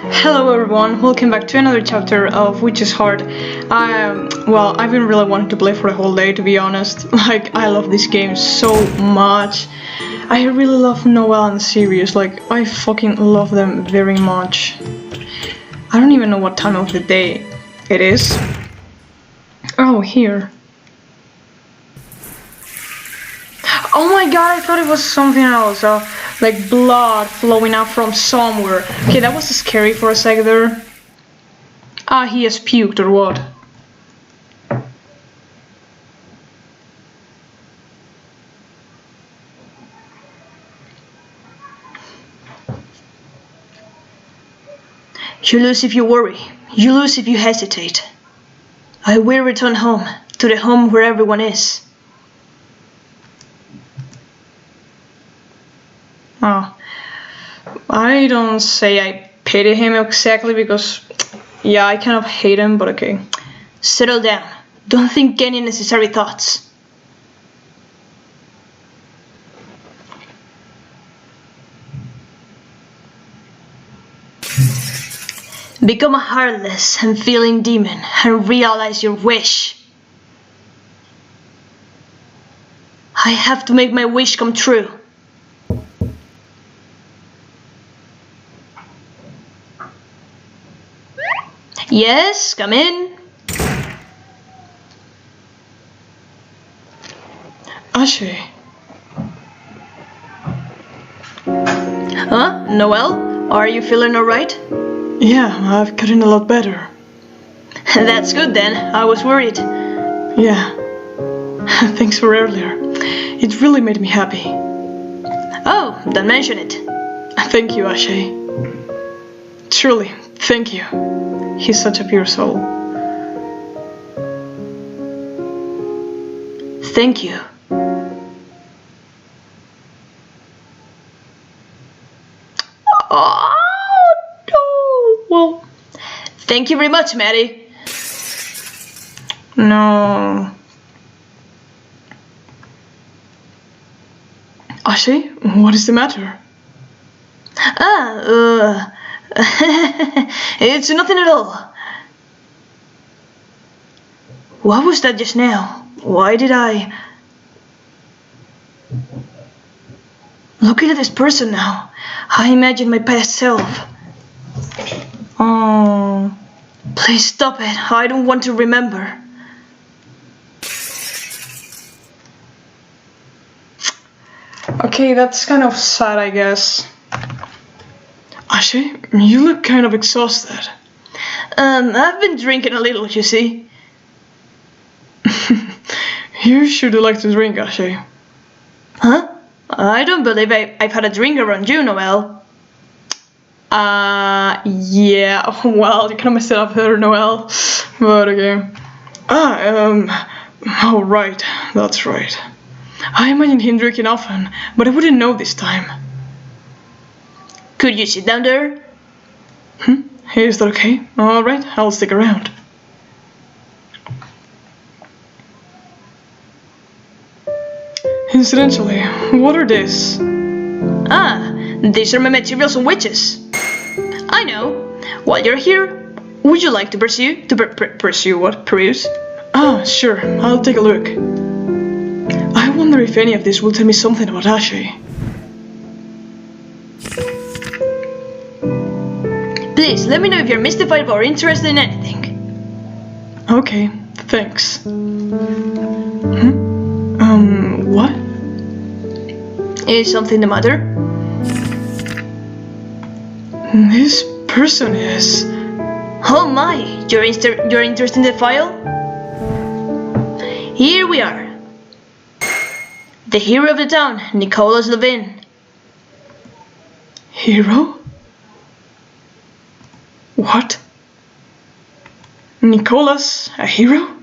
Hello everyone, welcome back to another chapter of Witch's Heart. Well, I've been really wanting to play for the whole day, to be honest. Like, I love this game so much. I really love Noelle and Sirius, like, I fucking love them very much. I don't even know what time of the day it is. Oh, here. Oh my god, I thought it was something else, like blood flowing out from somewhere. Okay, that was scary for a sec there. Ah, he has puked or what? You lose if you worry, you lose if you hesitate. I will return home, to the home where everyone is. Oh, I don't say I pity him exactly because, yeah, I kind of hate him, but okay. Settle down. Don't think any unnecessary thoughts. Become a heartless and feeling demon and realize your wish. I have to make my wish come true. Yes, come in. Ashe. Huh? Noelle? Are you feeling alright? Yeah, I've gotten a lot better. That's good then. I was worried. Yeah. Thanks for earlier. It really made me happy. Oh, don't mention it. Thank you, Ashe. Truly, thank you. He's such a pure soul. Thank you. Oh, no. Well, thank you very much, Maddie. No. Ashe, what is the matter? It's nothing at all. What was that just now? Why did I... Looking at this person now, I imagine my past self. Oh, please stop it. I don't want to remember. Okay, that's kind of sad, I guess. Ashe, you look kind of exhausted. I've been drinking a little, you see. You sure do like to drink, Ashe. Huh? I don't believe I've had a drink around you, Noelle. Yeah, well, you kinda messed it up there, Noelle. But okay. Oh right, that's right. I imagine him drinking often, but I wouldn't know this time. Could you sit down there? Is that okay? Alright, I'll stick around. Incidentally, what are these? These are my materials on witches. I know. While you're here, would you like to pursue? Pursue what? Peruse? Sure, I'll take a look. I wonder if any of this will tell me something about Ashe. Please, let me know if you're mystified or interested in anything. Okay, thanks. What? Is something the matter? This person is... Oh my, you're interested in the file? Here we are. The hero of the town, Nicholas Levin. Hero? What? Nicholas, a hero?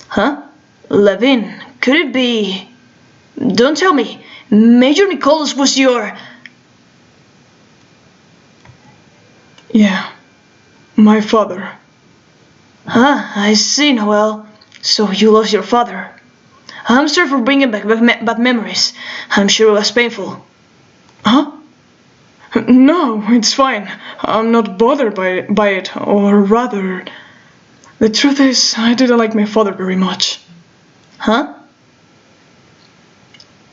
Huh? Levin, could it be... Don't tell me, Major Nicholas was your... Yeah, my father. I see, Noelle. So you lost your father. I'm sorry for bringing back bad memories. I'm sure it was painful. Huh? No, it's fine. I'm not bothered by it, or rather, the truth is, I didn't like my father very much. Huh?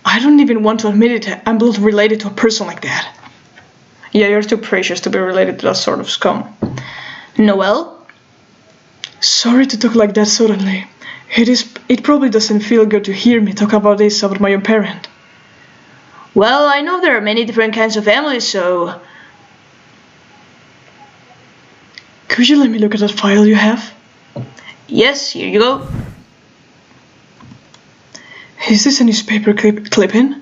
I don't even want to admit it, I'm blood related to a person like that. Yeah, you're too precious to be related to that sort of scum. Noel? Sorry to talk like that suddenly. It probably doesn't feel good to hear me talk about this about my own parent. Well, I know there are many different kinds of families, so... Could you let me look at that file you have? Yes, here you go. Is this a newspaper clipping?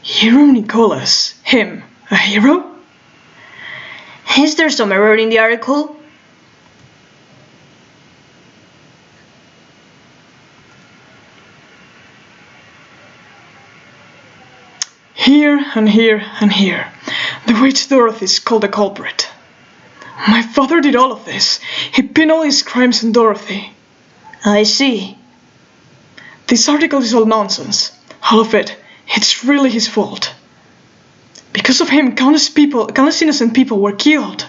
Hero Nicholas. Him. A hero? Is there some error in the article? Here and here and here. The witch Dorothy's called the culprit. My father did all of this. He pinned all his crimes on Dorothy. I see. This article is all nonsense. All of it. It's really his fault. Because of him, countless innocent people were killed.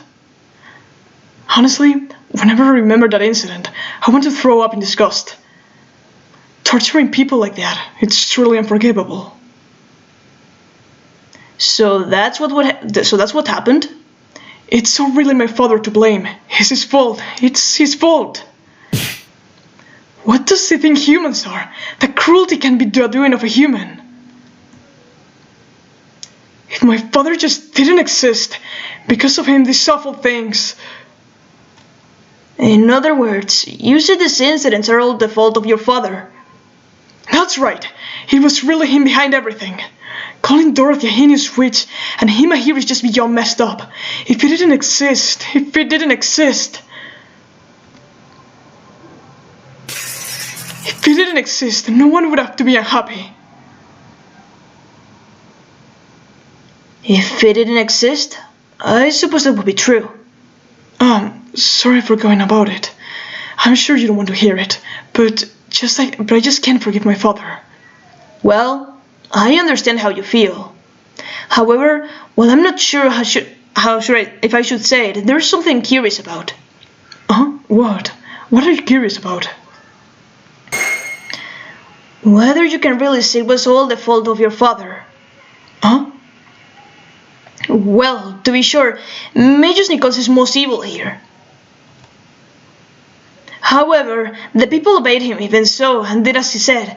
Honestly, whenever I remember that incident, I want to throw up in disgust. Torturing people like that, it's truly unforgivable. So that's what happened? It's so really my father to blame. It's his fault. It's his fault. What does he think humans are? That cruelty can be the doing of a human. If my father just didn't exist, because of him these awful things. In other words, you said these incidents are all the fault of your father. That's right. It was really him behind everything. Calling Dorothy a heinous witch and him a hero is just beyond messed up. If it didn't exist. If he didn't exist, no one would have to be unhappy. If it didn't exist, I suppose that would be true. Sorry for going about it. I'm sure you don't want to hear it, but I just can't forgive my father. Well, I understand how you feel. However, well, I'm not sure if I should say it, there's something curious about. What? What are you curious about? Whether you can really say it was all the fault of your father. Huh? Well, to be sure, Major Nichols is most evil here. However, the people obeyed him even so and did as he said.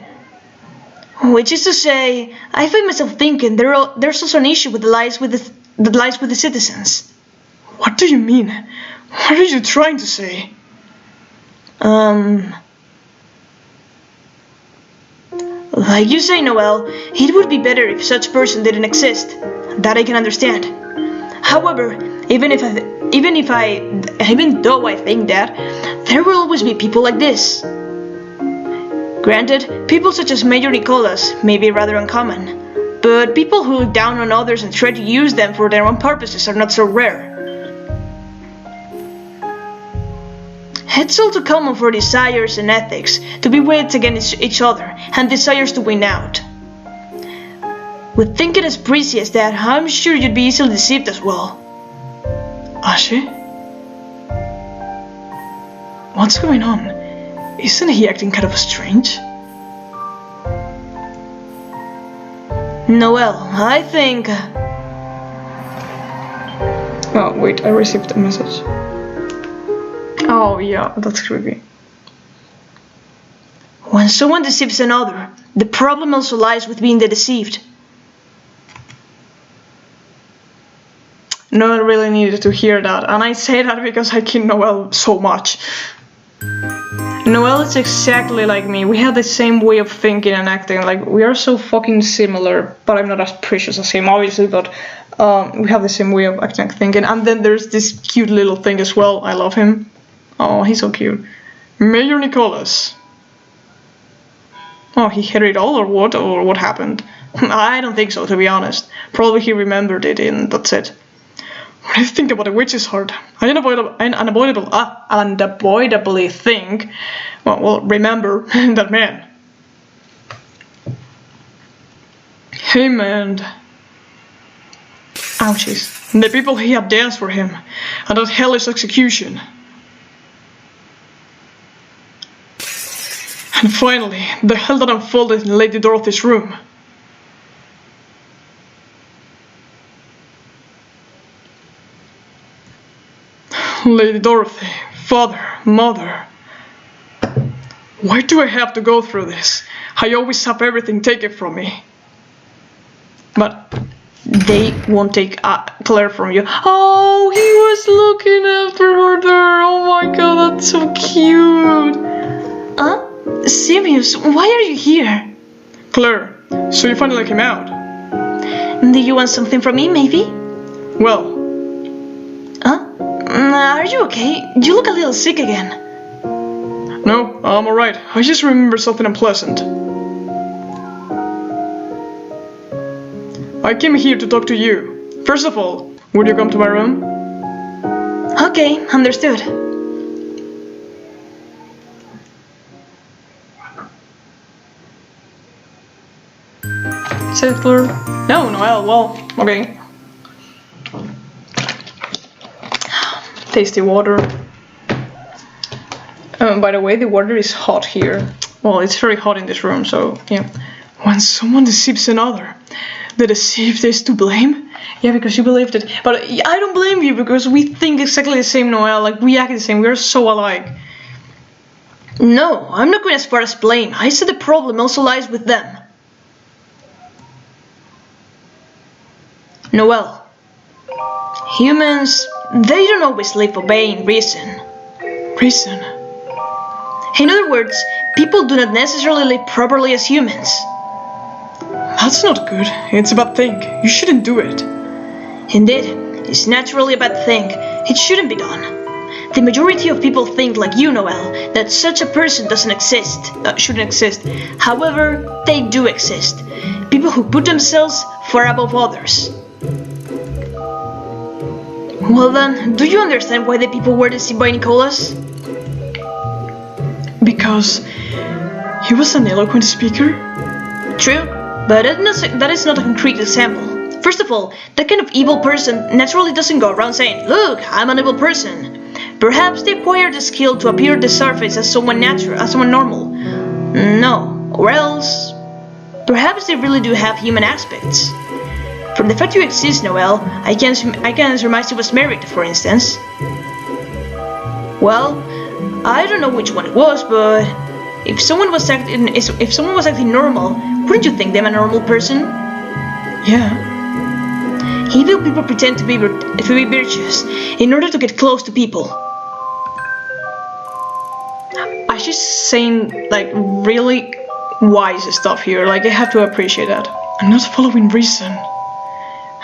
Which is to say, I find myself thinking there's also an issue with that lies with the citizens. What do you mean? What are you trying to say? Like you say, Noel, it would be better if such person didn't exist. That I can understand. However, even though I think that, there will always be people like this. Granted, people such as Major Nicholas may be rather uncommon, but people who look down on others and try to use them for their own purposes are not so rare. It's all too common for desires and ethics to be weighed against each other and desires to win out. With thinking as breezy as that, I'm sure you'd be easily deceived as well. Ashi? What's going on? Isn't he acting kind of strange? Noel, I think... Oh, wait, I received a message. Oh, yeah, that's creepy. When someone deceives another, the problem also lies with being the deceived. No one really needed to hear that, and I say that because I kid Noel so much. Noel is exactly like me. We have the same way of thinking and acting. Like, we are so fucking similar, but I'm not as precious as him, obviously, but we have the same way of acting and thinking. And then there's this cute little thing as well. I love him. Oh, he's so cute. Major Nicholas. Oh, he hit it all, or what happened? I don't think so, to be honest. Probably he remembered it, and that's it. When I think about a witch's heart, I unavoidably think, well, remember that man. Hey man, Ouchies. The people he had danced for him, and that hellish execution. And finally, the hell that unfolded in Lady Dorothy's room. Lady Dorothy, father, mother. Why do I have to go through this? I always have everything taken from me. But they won't take Claire from you. Oh, he was looking after her there. Oh my god, that's so cute. Sirius, why are you here? Claire, so you finally came out. Do you want something from me, maybe? Well. Are you okay? You look a little sick again. No, I'm alright. I just remember something unpleasant. I came here to talk to you. First of all, would you come to my room? Okay, understood. Settler? No, Noel, well, okay. Tasty water. By the way, the water is hot here. Well, it's very hot in this room, so yeah. When someone deceives another, the deceived is to blame? Yeah, because you believed it. But I don't blame you, because we think exactly the same, Noel. Like, we act the same. We are so alike. No, I'm not going as far as blame. I said the problem also lies with them. Noel, humans, they don't always live obeying reason. Reason? In other words, people do not necessarily live properly as humans. That's not good. It's a bad thing. You shouldn't do it. Indeed, it's naturally a bad thing. It shouldn't be done. The majority of people think like you, Noel, that such a person shouldn't exist. However, they do exist. People who put themselves far above others. Well then, do you understand why the people were deceived by Nicholas? Because he was an eloquent speaker? True, but that is not a concrete example. First of all, that kind of evil person naturally doesn't go around saying, "Look, I'm an evil person." Perhaps they acquired the skill to appear on the surface as someone normal. No, or else, perhaps they really do have human aspects. From the fact you exist, Noel, I can surmise he was married, for instance. Well, I don't know which one it was, but if someone was acting normal, wouldn't you think them a normal person? Yeah. Evil people pretend to be virtuous in order to get close to people. She's saying like really wise stuff here. Like I have to appreciate that. I'm not following reason.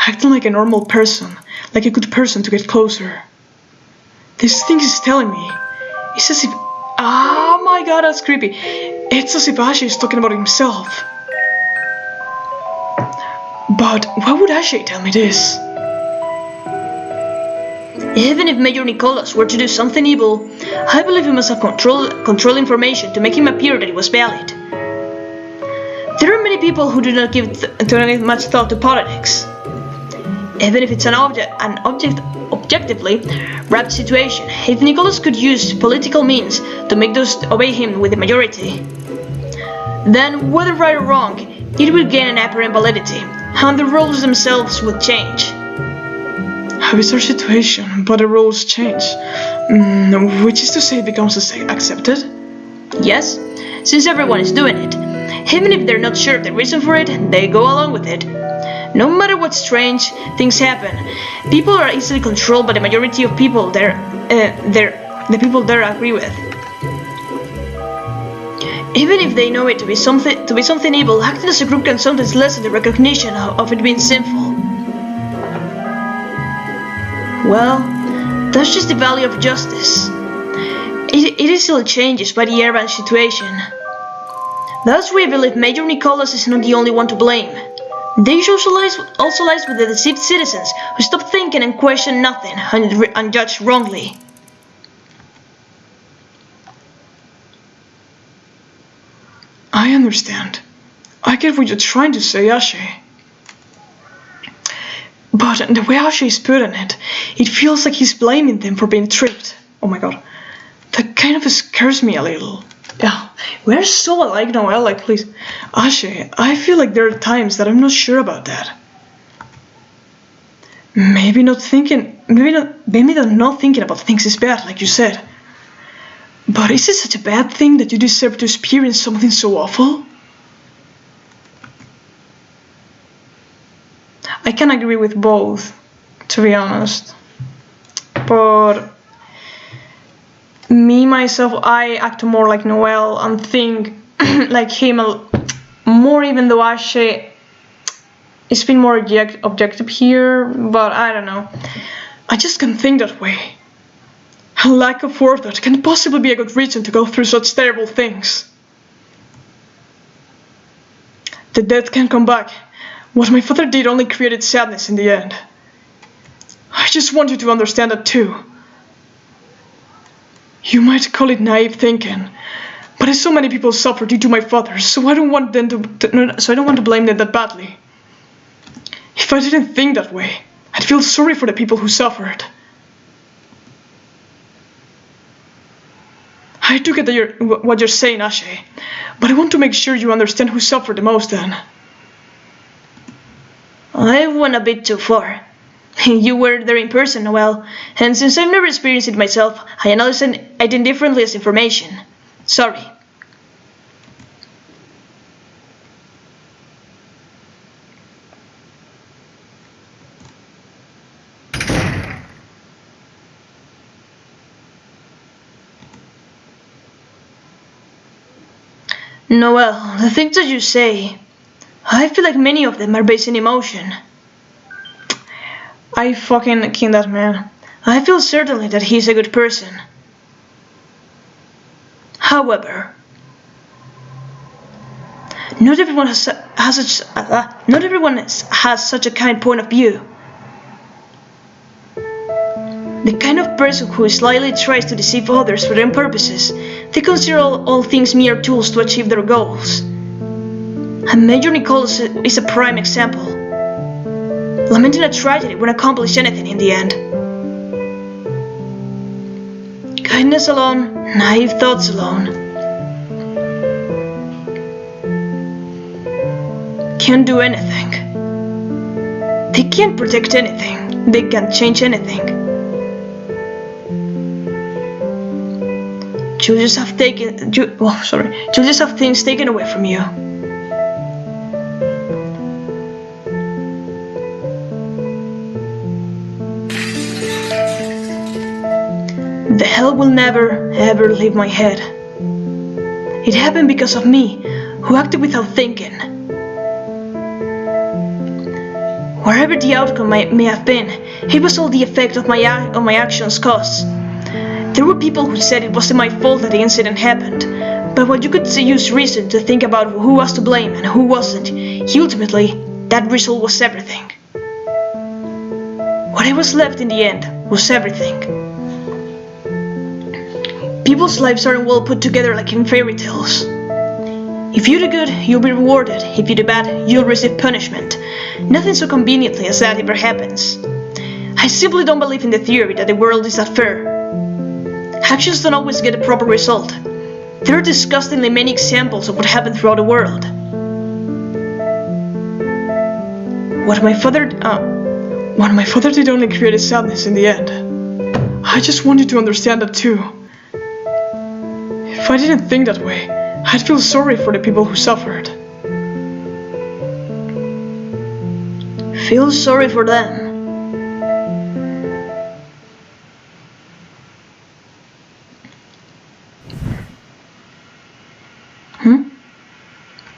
Acting like a normal person, like a good person to get closer. This thing is telling me. It's as if... Oh my god, that's creepy. It's as if Ashi is talking about himself. But why would Ashi tell me this? Even if Major Nicholas were to do something evil, I believe he must have control information to make him appear that he was valid. There are many people who do not give much thought to politics. Even if it's an objectively wrapped situation, if Nicholas could use political means to make those obey him with the majority, then whether right or wrong, it would gain an apparent validity, and the rules themselves would change. A bizarre situation, but the rules change. Which is to say it becomes accepted? Yes, since everyone is doing it. Even if they're not sure of the reason for it, they go along with it. No matter what strange things happen, people are easily controlled by the majority of people the people they agree with. Even if they know it to be something evil, acting as a group can sometimes lessen the recognition of it being sinful. Well, that's just the value of justice. It easily changes by the era and situation. Thus we believe Major Nicholas is not the only one to blame. The issue also lies with the deceived citizens who stop thinking and question nothing and judge wrongly. I understand. I get what you're trying to say, Ashi. But the way Ashe is putting it, it feels like he's blaming them for being tricked. Oh my god. That kind of scares me a little. Yeah, we're so alike, Noel, like please. Ashe, I feel like there are times that I'm not sure about that. Maybe not thinking about things is bad, like you said. But is it such a bad thing that you deserve to experience something so awful? I can agree with both, to be honest. But me, myself, I act more like Noel and think like him more, even though Ashe it's been more objective here, but I don't know. I just can't think that way. A lack of forethought can possibly be a good reason to go through such terrible things. The death can come back. What my father did only created sadness in the end. I just want you to understand that too. You might call it naive thinking, but so many people suffer due to my father, so I don't want to blame them that badly. If I didn't think that way, I'd feel sorry for the people who suffered. I do get what you're saying, Ashe, but I want to make sure you understand who suffered the most then. I went a bit too far. You were there in person, Noel, and since I've never experienced it myself, I analyze it indifferently as information. Sorry. Noel, the things that you say, I feel like many of them are based in emotion. I fucking king that man. I feel certainly that he's a good person. However, not everyone has such a kind point of view. The kind of person who slyly tries to deceive others for their own purposes, they consider all things mere tools to achieve their goals. And Major Nicholas is a prime example. Lamenting a tragedy won't accomplish anything in the end. Kindness alone, naive thoughts alone, can't do anything. They can't protect anything. They can't change anything. You'll just have things taken away from you. The hell will never, ever leave my head. It happened because of me, who acted without thinking. Wherever the outcome may have been, it was all the effect of my actions caused. There were people who said it wasn't my fault that the incident happened, but when you could use reason to think about who was to blame and who wasn't, ultimately, that result was everything. What I was left in the end was everything. People's lives aren't well put together like in fairy tales. If you do good, you'll be rewarded. If you do bad, you'll receive punishment. Nothing so conveniently as that ever happens. I simply don't believe in the theory that the world is that fair. Actions don't always get a proper result. There are disgustingly many examples of what happened throughout the world. What my father did only created sadness in the end. I just want you to understand that too. If I didn't think that way, I'd feel sorry for the people who suffered. Feel sorry for them.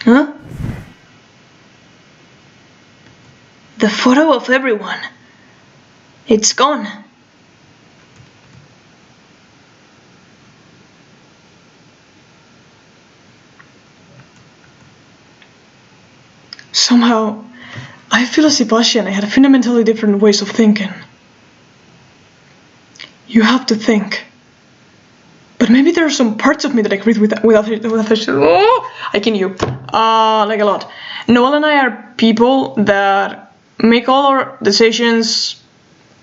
Huh? The photo of everyone. It's gone. Somehow, I feel as if Ashe and I had fundamentally different ways of thinking. You have to think. But maybe there are some parts of me that agree with Ashe. Oh, I can you. Like a lot. Noel and I are people that make all our decisions,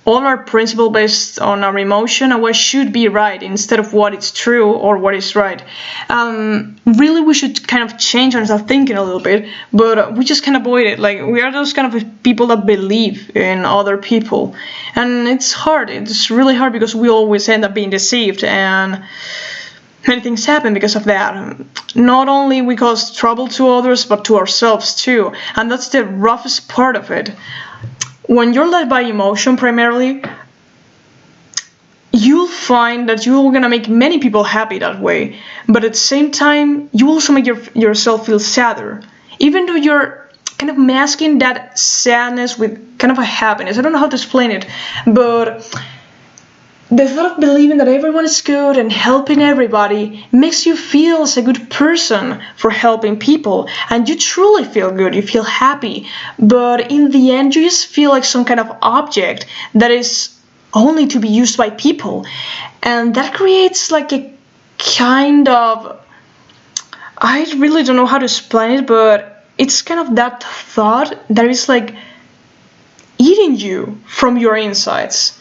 all our principle based on our emotion and what should be right instead of what is true or what is right. Really, we should kind of change our thinking a little bit, but we just can't avoid it. Like, we are those kind of people that believe in other people, and it's hard. It's really hard because we always end up being deceived, and many things happen because of that. Not only we cause trouble to others, but to ourselves too, and that's the roughest part of it. When you're led by emotion primarily, you'll find that you're gonna make many people happy that way, but at the same time, you also make yourself feel sadder, even though you're kind of masking that sadness with kind of a happiness. I don't know how to explain it, but the thought of believing that everyone is good and helping everybody makes you feel as a good person for helping people, and you truly feel good, you feel happy, but in the end you just feel like some kind of object that is only to be used by people, and that creates like a kind of, I really don't know how to explain it, but it's kind of that thought that is like eating you from your insides,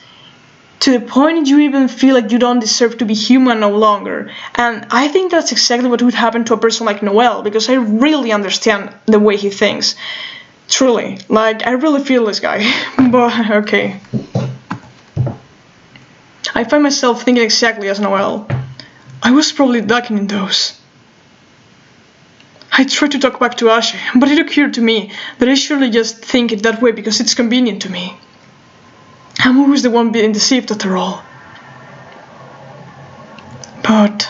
to the point you even feel like you don't deserve to be human no longer. And I think that's exactly what would happen to a person like Noel, because I really understand the way he thinks. Truly. Like, I really feel this guy. But, okay. I find myself thinking exactly as Noel. I was probably ducking in those. I tried to talk back to Ashe, but it occurred to me that I surely just think it that way because it's convenient to me. I'm always the one being deceived after all. But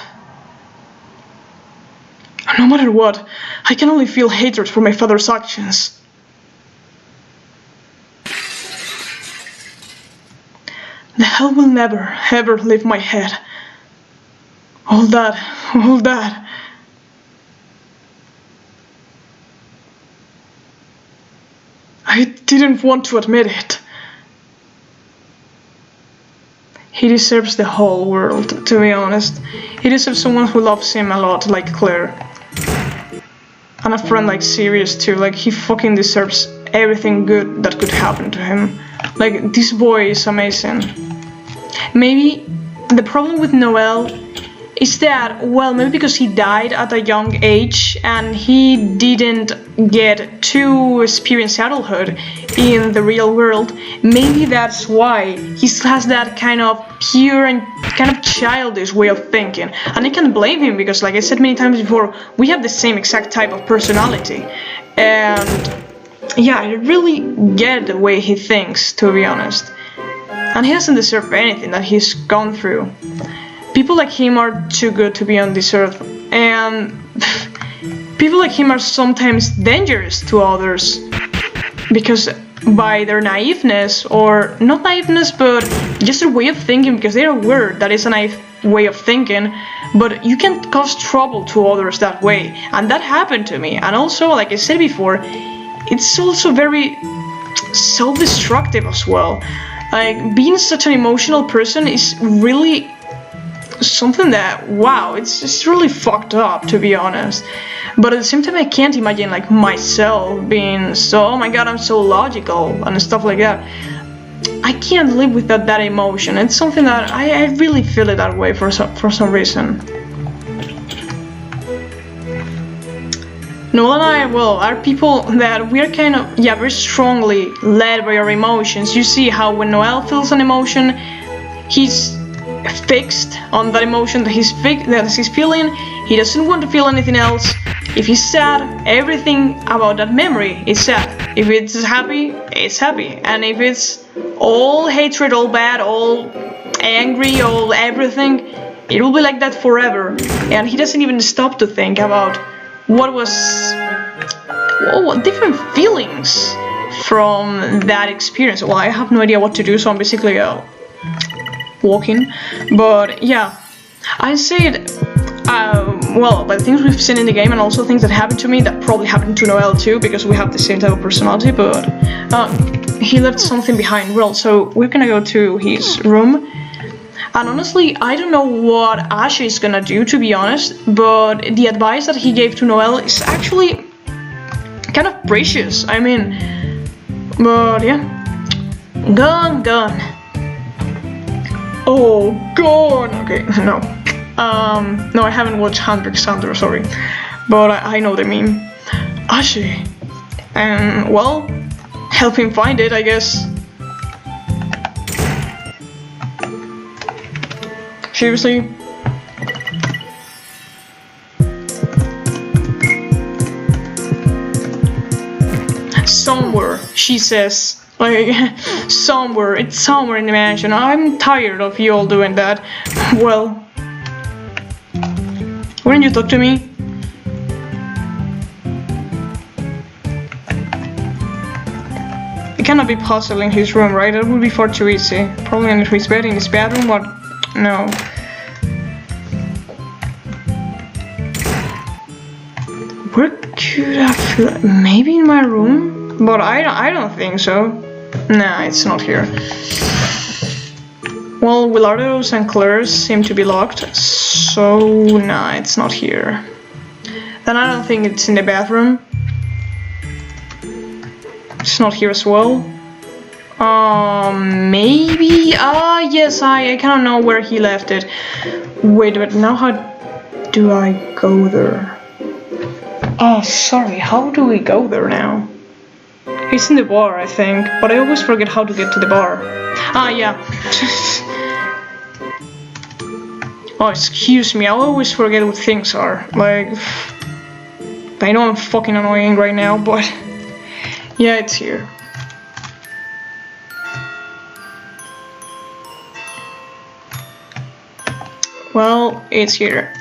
no matter what, I can only feel hatred for my father's actions. The hell will never, ever leave my head. All that. I didn't want to admit it. He deserves the whole world, to be honest. He deserves someone who loves him a lot, like Claire. And a friend like Sirius too. Like, he fucking deserves everything good that could happen to him. Like, this boy is amazing. Maybe the problem with Noel is that, well, maybe because he died at a young age and he didn't get to experience adulthood in the real world, maybe that's why he still has that kind of pure and kind of childish way of thinking. And I can't blame him because, like I said many times before, we have the same exact type of personality. And yeah, I really get the way he thinks, to be honest. And he doesn't deserve anything that he's gone through. People like him are too good to be on this earth, and people like him are sometimes dangerous to others, because by their naiveness, or not naiveness, but just their way of thinking, because they're aware that it's a naive way of thinking, but you can cause trouble to others that way, and that happened to me. And also, like I said before, it's also very self-destructive as well. Like, being such an emotional person is really something that, wow, it's just really fucked up, to be honest. But at the same time, I can't imagine like myself being so, oh my god, I'm so logical and stuff like that. I can't live without that emotion. It's something that I really feel it that way for some reason. Noel and I, well, are people that we're kind of, yeah, very strongly led by our emotions. You see how when Noel feels an emotion, he's fixed on that emotion that he's feeling. He doesn't want to feel anything else. If he's sad, everything about that memory is sad. If it's happy, it's happy. And if it's all hatred, all bad, all angry, all everything, it will be like that forever. And he doesn't even stop to think about what different feelings from that experience. Well, I have no idea what to do, so I'm basically walking. But yeah, I said, well, by the things we've seen in the game and also things that happened to me that probably happened to Noel too, because we have the same type of personality, but he left something behind. Well, so we're gonna go to his room. And honestly, I don't know what Ashe is gonna do, to be honest, but the advice that he gave to Noel is actually kind of precious. I mean, But yeah. Gone. Oh, gone! Okay, no. No, I haven't watched Hunter x Hunter, sorry. But I know the meme. Ashi. And, well, help him find it, I guess. Seriously? Somewhere, she says. Like, somewhere, it's somewhere in the mansion. I'm tired of you all doing that. Well, wouldn't you talk to me? It cannot be possible in his room, right? That would be far too easy. Probably under his bed, in his bedroom, but no. Where could I feel it? Maybe in my room? But I don't think so. Nah, it's not here. Well, Willardo's and Claire's seem to be locked, so nah, it's not here. Then I don't think it's in the bathroom. It's not here as well. Maybe? Yes, I kind of know where he left it. Wait, but now how do I go there? Oh, sorry, how do we go there now? It's in the bar, I think, but I always forget how to get to the bar. Ah, yeah. Oh, excuse me, I always forget what things are. Like, I know I'm fucking annoying right now, but yeah, it's here. Well, it's here.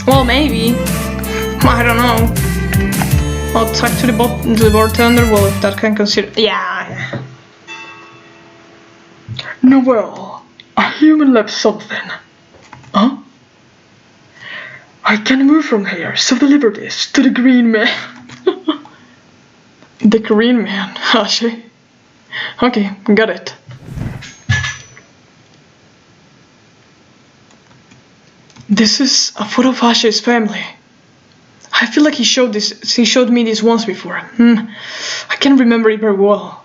Well, maybe. I don't know. I'll talk to the bartender. Well, if that can consider. Yeah. Noel, a human left something. Huh? I can move from here, so deliver this to the green man. The green man, Ashi. Okay, got it. This is a photo of Ashi's family. I feel like he showed me this once before. I can't remember it very well.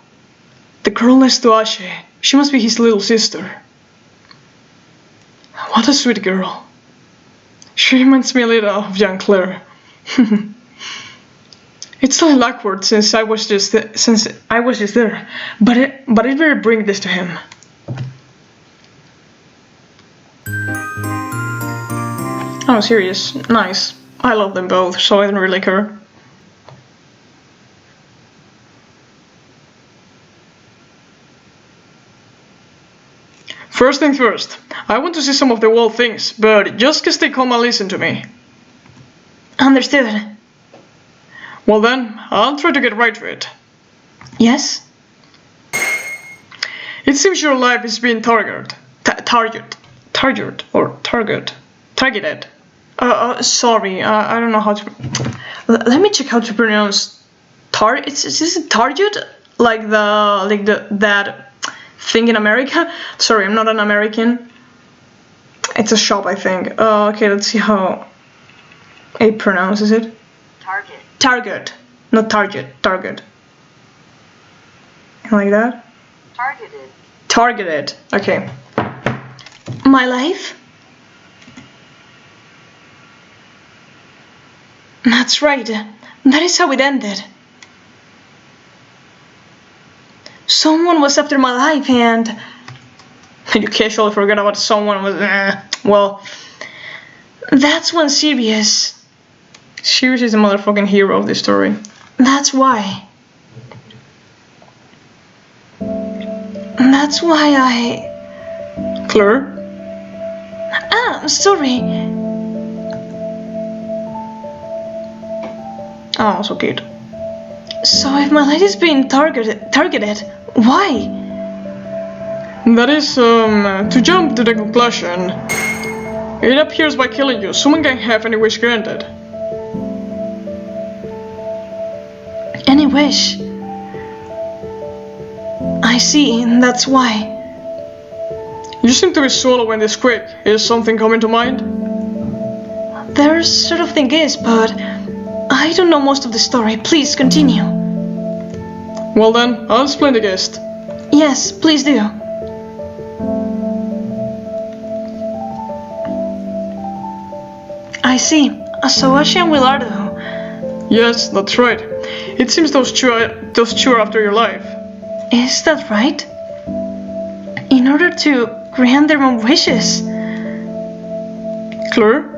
The girl next to Ashi, she must be his little sister. What a sweet girl. She reminds me a little of young Claire. It's a little awkward since I was just there, but it better bring this to him. Oh, serious. Nice. I love them both, so I don't really care. First thing first, I want to see some of the wall things, but just stay calm and listen to me. Understood. Well then, I'll try to get right to it. Yes? It seems your life is being targeted. Sorry, I don't know how to. Let me check how to pronounce is it target? Like that thing in America? Sorry, I'm not an American. It's a shop, I think. Okay, let's see how it pronounces it. Target, not target. Target. Like that. Targeted. Okay. My life? That's right. That is how it ended. Someone was after my life and... You casually forget about someone was... well... That's when Sirius is the motherfucking hero of this story. That's why. That's why I... Claire? Sorry. Oh, so cute. So if my life is being targeted, why? That is, to jump to the conclusion, it appears by killing you, someone can have any wish granted. Any wish? I see, that's why. You seem to be swallowing this quick. Is something coming to mind? There sort of thing is, but I don't know most of the story. Please continue. Well then, I'll explain the gist. Yes, please do. I see. So Asha and Willardo. Yes, that's right. It seems those two are after your life. Is that right? In order to grant their own wishes. Clear?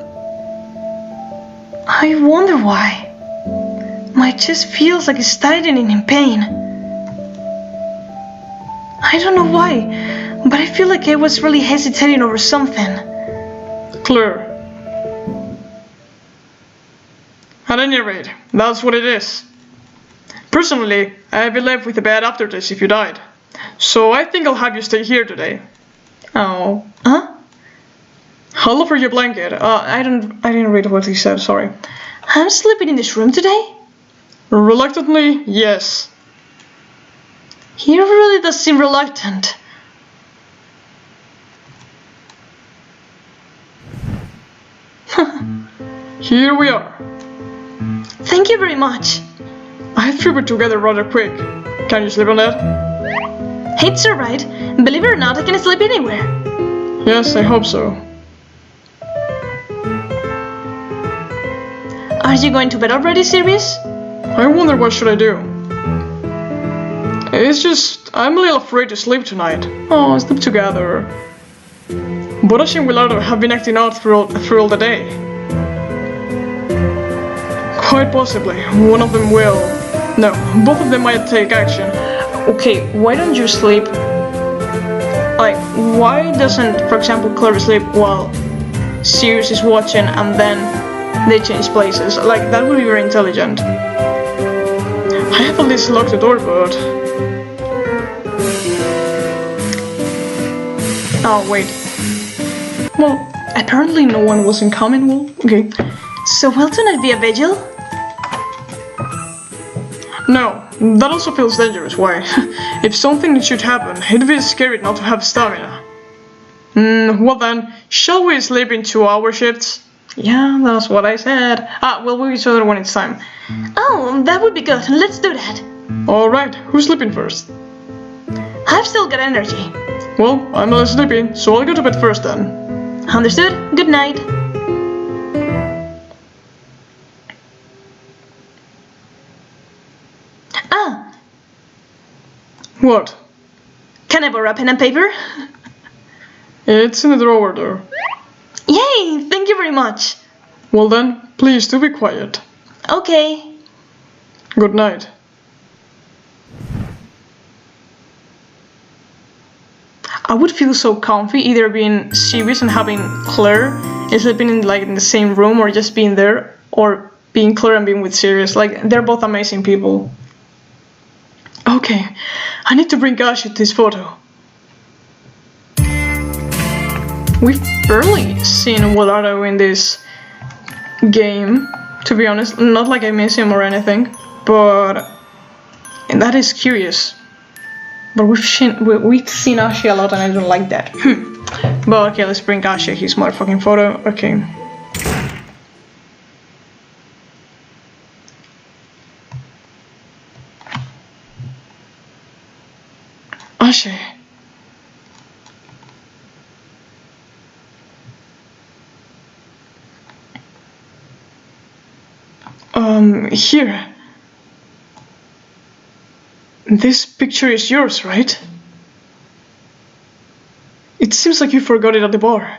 I wonder why. My chest feels like it's tightening in pain. I don't know why, but I feel like I was really hesitating over something. Clear. At any rate, that's what it is. Personally, I'd be left with a bad aftertaste if you died. So I think I'll have you stay here today. Oh. Huh? I'll offer you a blanket. I didn't read what he said, sorry. I'm sleeping in this room today? Reluctantly, yes. He really does seem reluctant. Here we are. Thank you very much. I threw it together rather quick. Can you sleep on that? It's alright. Believe it or not, I can sleep anywhere. Yes, I hope so. Are you going to bed already, Sirius? I wonder what should I do. It's just, I'm a little afraid to sleep tonight. Oh, sleep together. Borash and Willardo have been acting out through all the day. Quite possibly, one of them will. No, both of them might take action. Okay, why don't you sleep? Like, why doesn't, for example, Claire sleep while Sirius is watching and then they change places? Like, that would be very intelligent. I have at least locked the door, but... Oh, wait. Well, apparently no one was incoming. Well, okay. So will tonight be a vigil? No, that also feels dangerous. Why? If something should happen, it'd be scary not to have stamina. Well then, shall we sleep in 2-hour shifts? Yeah, that's what I said. We'll wake each other when it's time. Oh, that would be good. Let's do that. Alright, who's sleeping first? I've still got energy. Well, I'm not sleeping, so I'll go to bed first then. Understood. Good night. What? Can I borrow a pen and paper? It's in the drawer there. Yay! Thank you very much. Well then, please do be quiet. Okay. Good night. I would feel so comfy either being Sirius and having Claire and sleeping in the same room, or just being there, or being Claire and being with Sirius. Like, they're both amazing people. Okay, I need to bring Gashi to this photo. We've barely seen Willardo in this game, to be honest. Not like I miss him or anything, but and that is curious. But we've seen Ashi a lot, and I don't like that. But okay, let's bring Ashi his motherfucking photo. Okay. Ashi. Here. This picture is yours, right? It seems like you forgot it at the bar.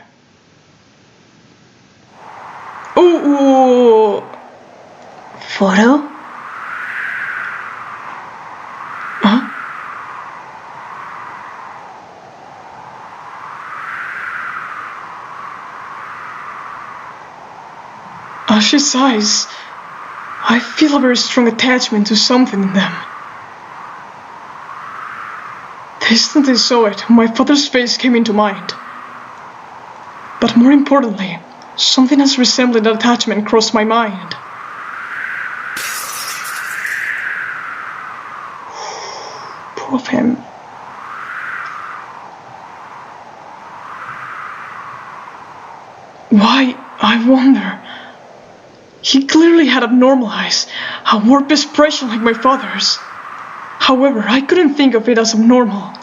Oh! Photo? Huh? Ashi's eyes. I feel a very strong attachment to something in them. The instant I saw it, my father's face came into mind. But more importantly, something as resembling that attachment crossed my mind. Poor of him. Why, I wonder. He clearly had abnormal eyes, a warped expression like my father's. However, I couldn't think of it as abnormal.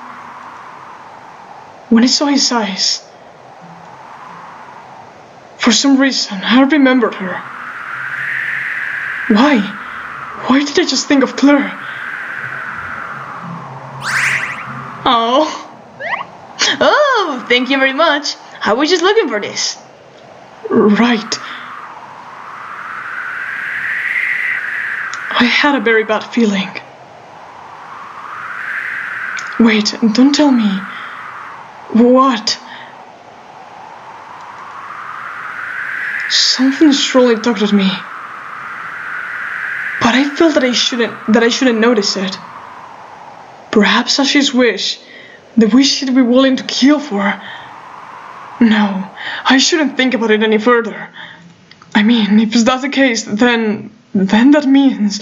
When I saw his eyes, for some reason, I remembered her. Why? Why did I just think of Claire? Oh. Oh, thank you very much. I was just looking for this. Right. I had a very bad feeling. Wait, don't tell me. What? Something slowly tugged at me. But I felt that I shouldn't notice it. Perhaps Ashley's wish, the wish she'd be willing to kill for. No, I shouldn't think about it any further. I mean, if that's the case, then that means...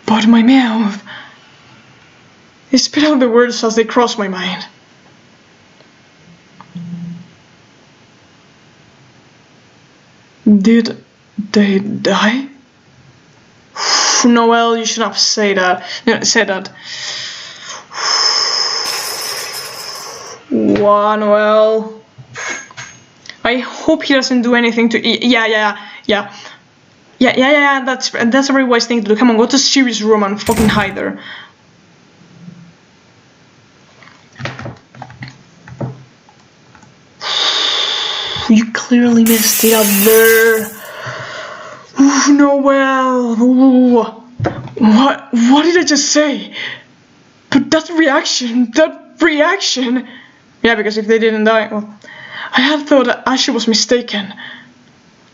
But my mouth... It spit out the words as they crossed my mind. Did they die? Noel, you should have said that. Wow, Noel. I hope he doesn't do anything to... Yeah. That's a very wise thing to do. Come on, go to Siri's room and fucking hide there. You clearly messed it up there. Ooh, Noel. Ooh. What did I just say? But that reaction. Yeah, because if they didn't die, well, I had thought that Ashley was mistaken.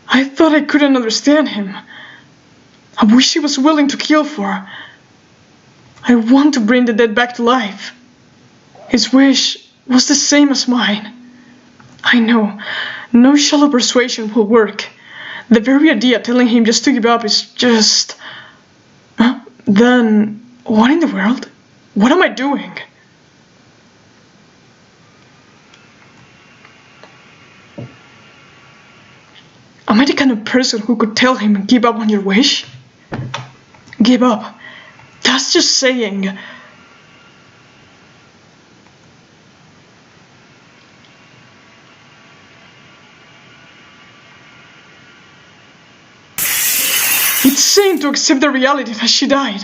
I thought I couldn't understand him. I wish he was willing to kill for. I want to bring the dead back to life. His wish was the same as mine. I know, no shallow persuasion will work. The very idea telling him just to give up is just... Then, what in the world? What am I doing? Am I the kind of person who could tell him give up on your wish? Give up. That's just saying... It's saying to accept the reality that she died.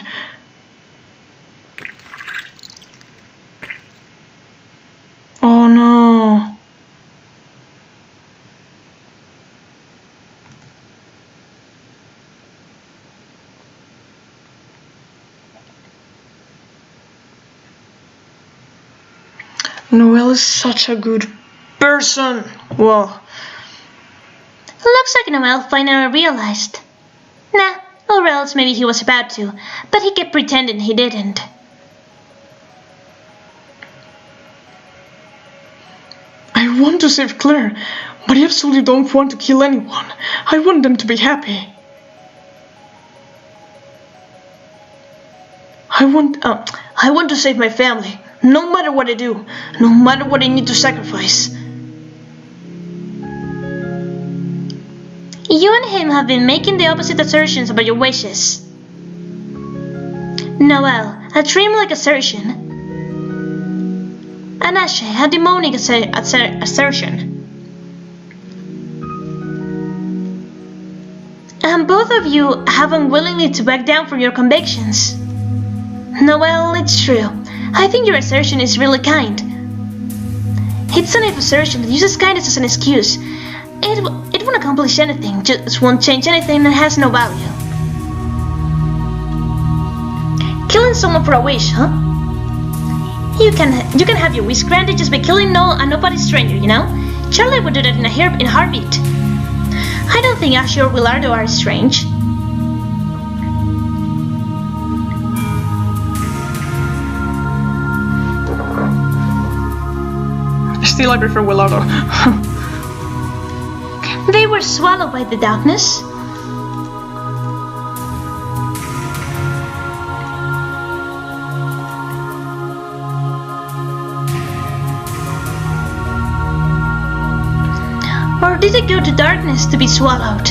Oh no. Noel is such a good person. Well, looks like Noel finally realized. Nah, or else maybe he was about to, but he kept pretending he didn't. I want to save Claire, but I absolutely don't want to kill anyone. I want them to be happy. I want to save my family, no matter what I do, no matter what I need to sacrifice. You and him have been making the opposite assertions about your wishes. Noel, a dreamlike assertion. And Ashley, a demonic assertion. And both of you have unwillingly to back down from your convictions. Noel, it's true. I think your assertion is really kind. It's a naive assertion that uses kindness as an excuse. It won't accomplish anything, just won't change anything and has no value. Killing someone for a wish, huh? You can have your wish granted just by killing a nobody stranger, you know? Charlie would do that in a heartbeat. I don't think Ashley or Willardo are strange. Still, I prefer Willardo. They were swallowed by the darkness. Or Or did they go to darkness to be swallowed?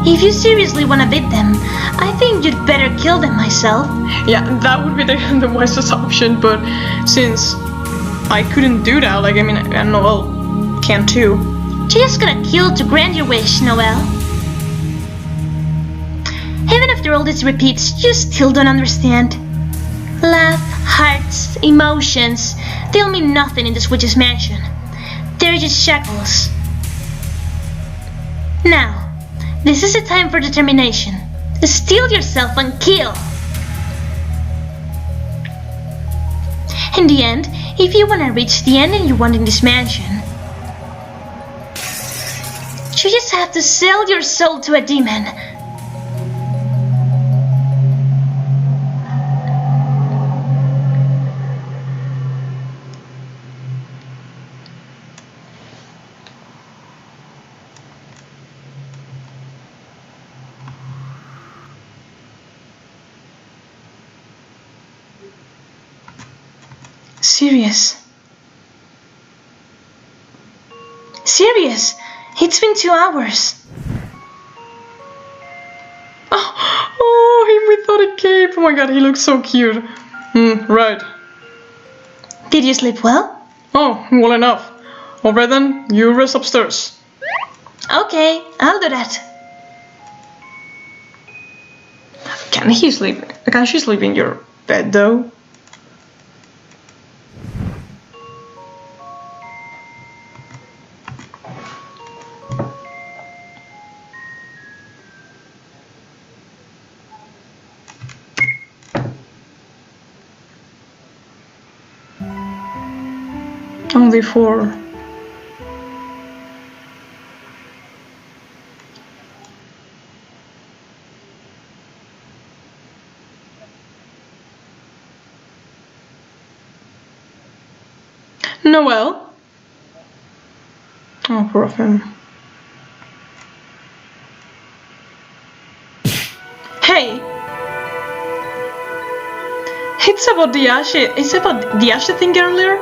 If you seriously want to beat them, I think you'd better kill them myself. Yeah, that would be the wisest option, but since I couldn't do that, like, I mean, Noel can too. Just gonna kill to grant your wish, Noel. Even after all these repeats, you still don't understand. Love, hearts, emotions, they'll mean nothing in this witch's mansion. They're just shackles. Now, this is a time for determination. Steel yourself and kill. In the end, if you want to reach the ending you want in this mansion, you just have to sell your soul to a demon. Serious. Serious? It's been 2 hours. Oh, him without a cape. Oh my god, he looks so cute. Right. Did you sleep well? Oh, well enough. Alright then, you rest upstairs. Okay, I'll do that. Can she sleep in your bed though? Only 4. Noel? Oh, poor of him. Hey! It's about the Ashe thing earlier?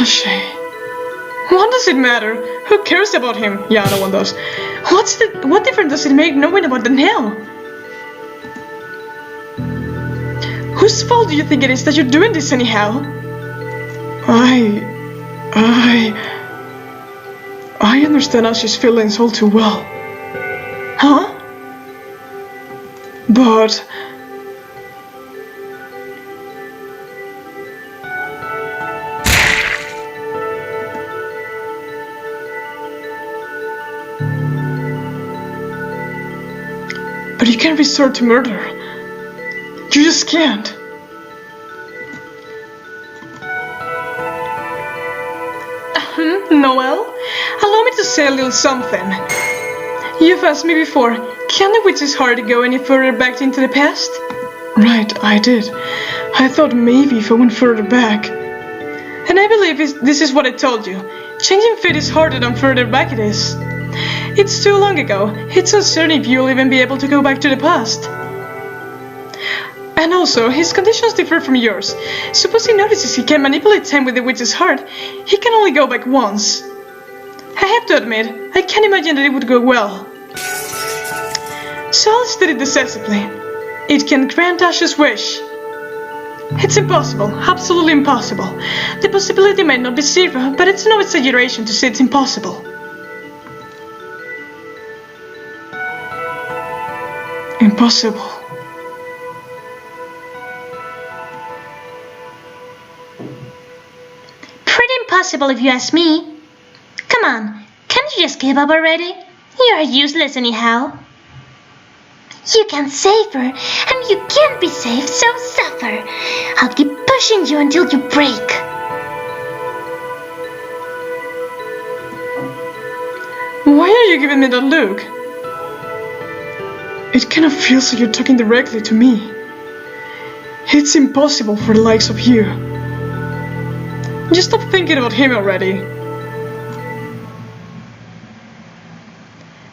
Ashe. What does it matter? Who cares about him? Yeah, no one does. What difference does it make knowing about the nail? Whose fault do you think it is that you're doing this anyhow? I understand Ashe's feelings all too well. Huh? But you can't resort to murder. You just can't. Noel, allow me to say a little something. You've asked me before, can the witch's heart go any further back into the past? Right, I did. I thought maybe if I went further back. And I believe this is what I told you. Changing fate is harder than further back it is. It's too long ago. It's uncertain if you'll even be able to go back to the past. And also, his conditions differ from yours. Suppose he notices he can manipulate time with the witch's heart, he can only go back once. I have to admit, I can't imagine that it would go well. So I'll state it decisively. It can grant Ashe's wish. It's impossible, absolutely impossible. The possibility might not be zero, but it's no exaggeration to say it's impossible. Impossible. Pretty impossible if you ask me. Come on, can't you just give up already? You're useless anyhow. You can't save her, and you can't be saved, so suffer. I'll keep pushing you until you break. Why are you giving me that look? It kind of feels like you're talking directly to me. It's impossible for the likes of you. Just stop thinking about him already.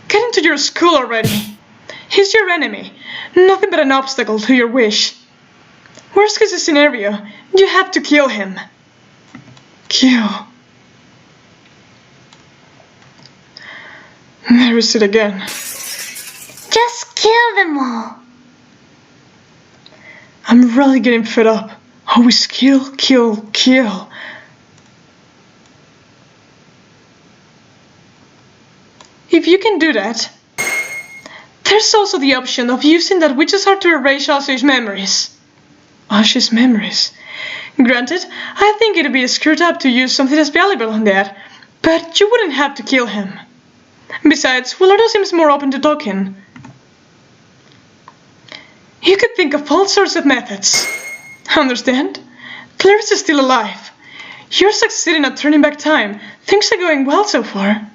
Get into your school already. He's your enemy, nothing but an obstacle to your wish. Worst case scenario, you have to kill him. Kill. There is it again. Just kill them all. I'm really getting fed up. Always kill, kill, kill. If you can do that, there's also the option of using that witch's heart to erase Ash's memories. Ash's memories. Granted, I think it'd be screwed up to use something as valuable on that, but you wouldn't have to kill him. Besides, Willardo seems more open to talking. You could think of all sorts of methods. Understand? Clarice is still alive. You're succeeding at turning back time. Things are going well so far.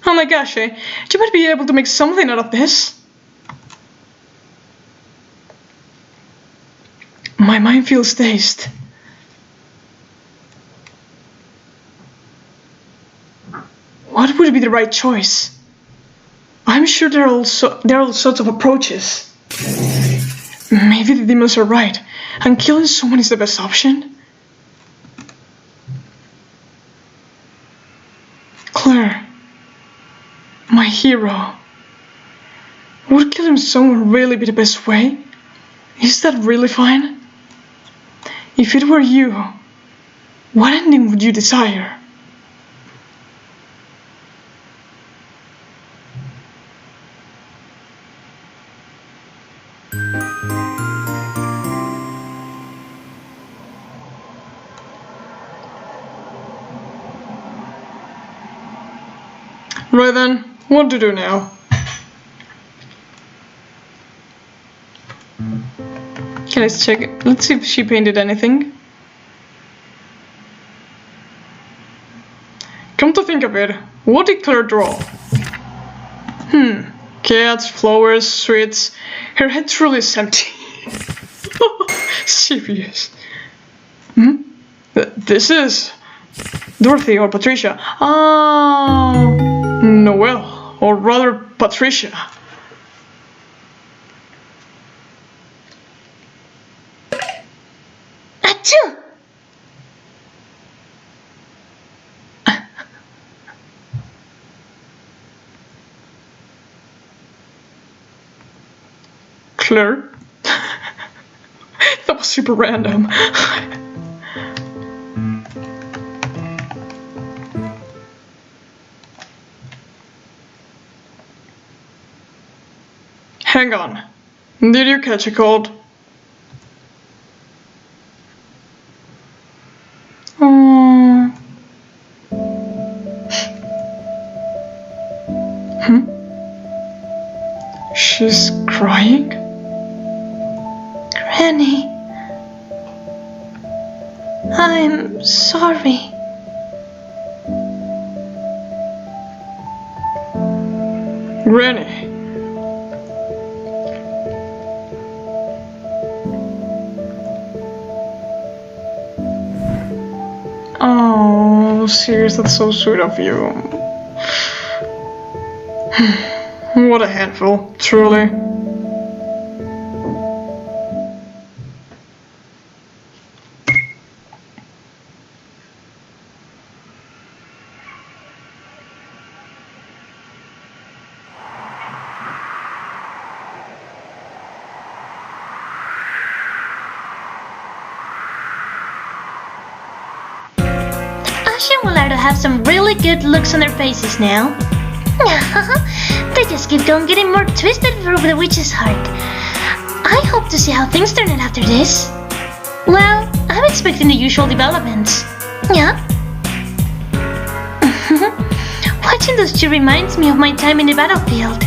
Oh my gosh, you might be able to make something out of this. My mind feels dazed. What would be the right choice? I'm sure there are all sorts of approaches. Maybe the demons are right, and killing someone is the best option? Claire, my hero. Would killing someone really be the best way? Is that really fine? If it were you, what ending would you desire? Right then, what to do now? Okay, let's check it. Let's see if she painted anything. Come to think of it, what did Claire draw? Cats, flowers, sweets. Her head truly is empty. Serious. This is Dorothy or Patricia. Noelle, or rather Patricia. Achoo! Claire? That was super random. Hang on. Did you catch a cold? She's crying? Granny, I'm sorry. Granny. Oh, serious, that's so sweet of you. What a handful, truly. Ash and Willardo have some really good looks on their faces now. They just keep on getting more twisted through the witch's heart. I hope to see how things turn out after this. Well, I'm expecting the usual developments. Yeah? Watching those two reminds me of my time in the battlefield.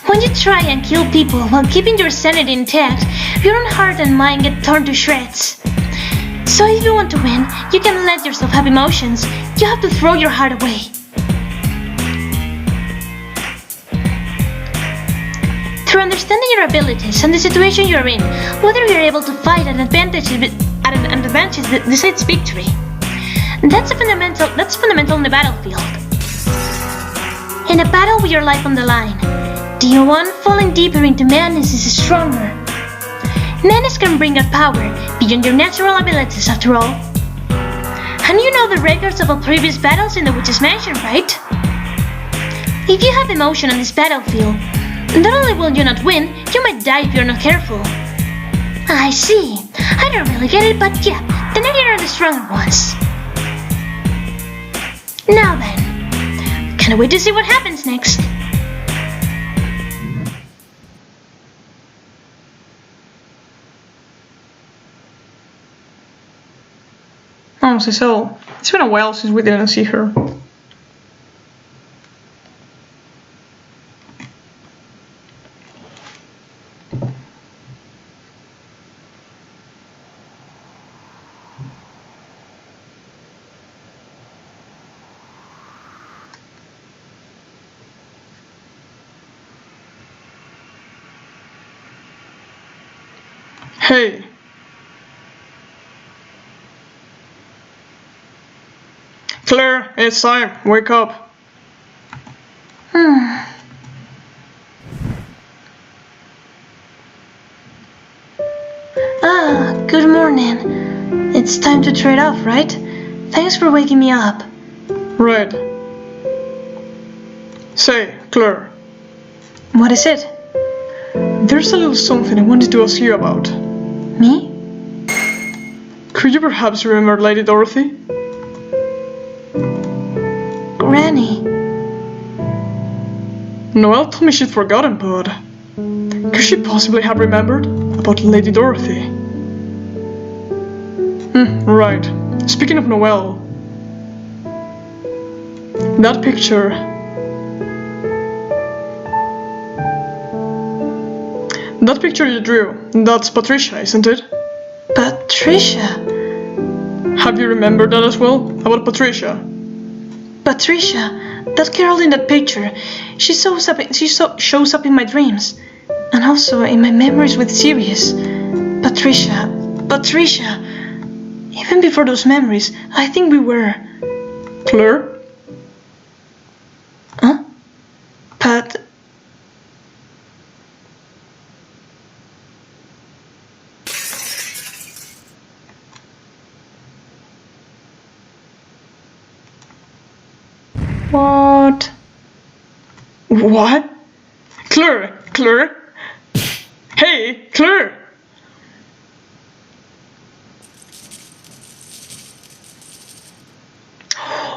When you try and kill people while keeping your sanity intact, your own heart and mind get torn to shreds. So if you want to win, you can't let yourself have emotions. You have to throw your heart away. Through understanding your abilities and the situation you're in, whether you're able to fight at an advantage decides victory. That's fundamental in the battlefield. In a battle with your life on the line, The one falling deeper into madness is stronger. Madness can bring out power beyond your natural abilities after all. And you know the records of all previous battles in the Witch's Mansion, right? If you have emotion on this battlefield, not only will you not win, you might die if you're not careful. I see. I don't really get it, but yeah, the negative are the stronger ones. Now then, can't wait to see what happens next. Oh, Cecile, it's been a while since we didn't see her. Hey! Claire, it's time. Wake up. Good morning. It's time to trade off, right? Thanks for waking me up. Right. Say, Claire. What is it? There's a little something I wanted to ask you about. Me? Could you perhaps remember Lady Dorothy? Granny. Noelle told me she'd forgotten, but could she possibly have remembered about Lady Dorothy? Right. Speaking of Noelle, that picture. That picture you drew, that's Patricia, isn't it? Patricia? Have you remembered that as well? About Patricia? Patricia, that girl in that picture, she shows up in my dreams, and also in my memories with Sirius. Patricia. Even before those memories, I think we were. Claire? Huh? Pat. What? What? Claire? Hey, Claire!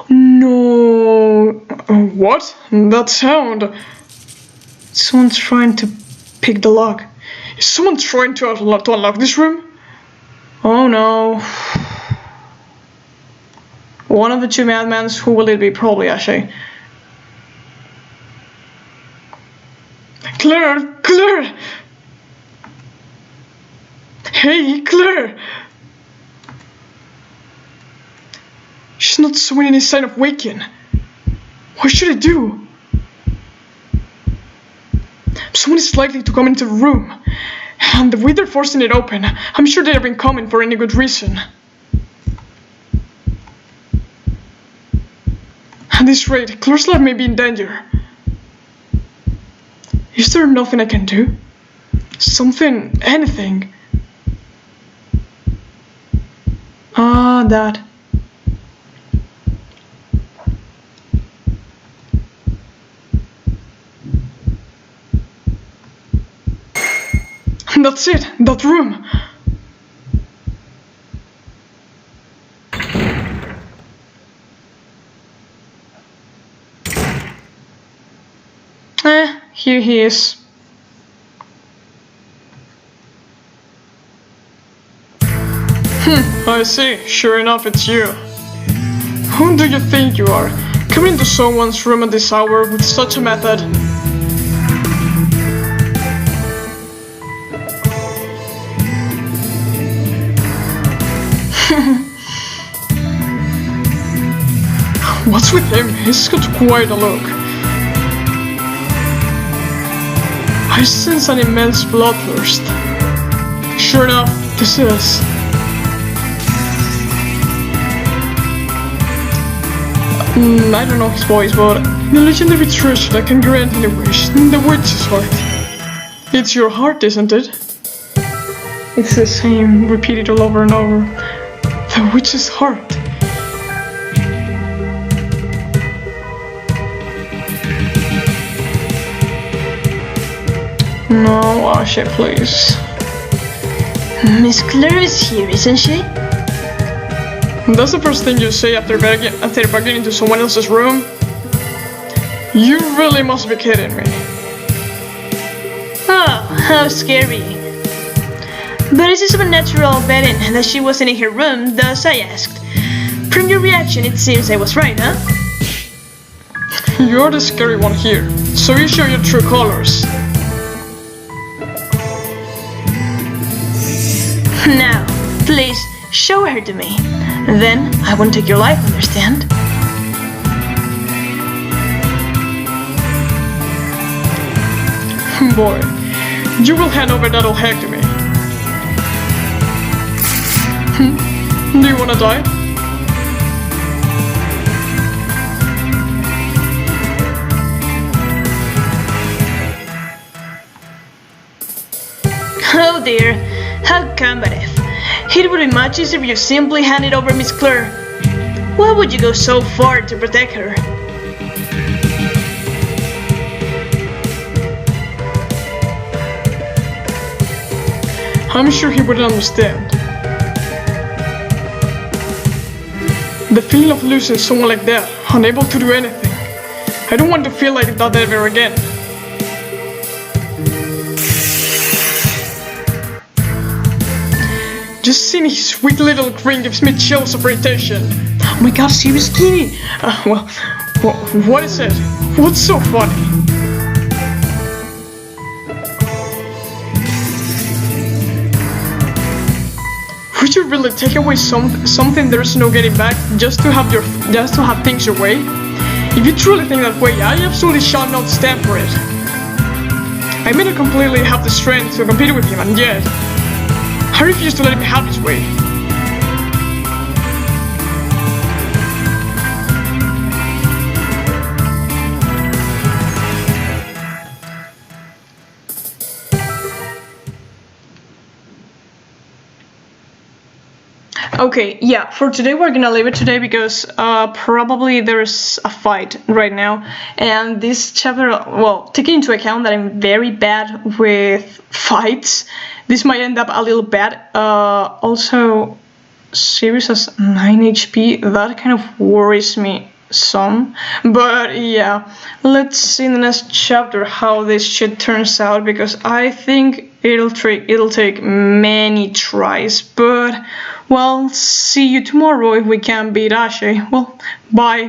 No. What? That sound. Someone's trying to pick the lock. Is someone trying to unlock this room? Oh no. One of the two madmen. Who will it be? Probably Ashay. Claire! Hey, Claire! She's not showing any sign of waking. What should I do? Someone is likely to come into the room, and the way they're forcing it open, I'm sure they have been coming for any good reason. At this rate, Claire's life may be in danger. Is there nothing I can do? Something, anything? That. That's it, that room. Here he is. I see, sure enough it's you. Who do you think you are, coming into someone's room at this hour with such a method? What's with him? He's got quite a look. I sense an immense bloodthirst. Sure enough, this is. I don't know his voice, but the legendary treasure that can grant any wish, the witch's heart. It's your heart, isn't it? It's the same, repeated all over and over. The witch's heart. No, Ashe, please. Miss Claire is here, isn't she? That's the first thing you say after bugging into someone else's room? You really must be kidding me. Oh, how scary. But is it supernatural betting that she wasn't in her room, thus I asked. From your reaction, it seems I was right, huh? You're the scary one here, so you show your true colors. Now, please, show her to me. Then, I won't take your life, understand? Boy, you will hand over that old hag to me. Do you wanna die? Oh dear, how combative. It would be much easier if you simply handed over Miss Claire. Why would you go so far to protect her? I'm sure he wouldn't understand. The feeling of losing someone like that, unable to do anything. I don't want to feel like that ever again. Just seeing his sweet little grin gives me chills of irritation. Oh my god, she was skinny! Well, what is it? What's so funny? Would you really take away something there's no getting back just to have things your way? If you truly think that way, I absolutely shall not stand for it. I may not completely have the strength to compete with him, and yet I refuse to let him have his way. Okay, yeah, for today we're gonna leave it today because probably there's a fight right now, and this chapter, well, taking into account that I'm very bad with fights, this might end up a little bad. Also, Sirius has 9 HP, that kind of worries me some, but yeah, let's see in the next chapter how this shit turns out, because I think it'll take many tries, but well, see you tomorrow if we can beat Ashe. Well, bye.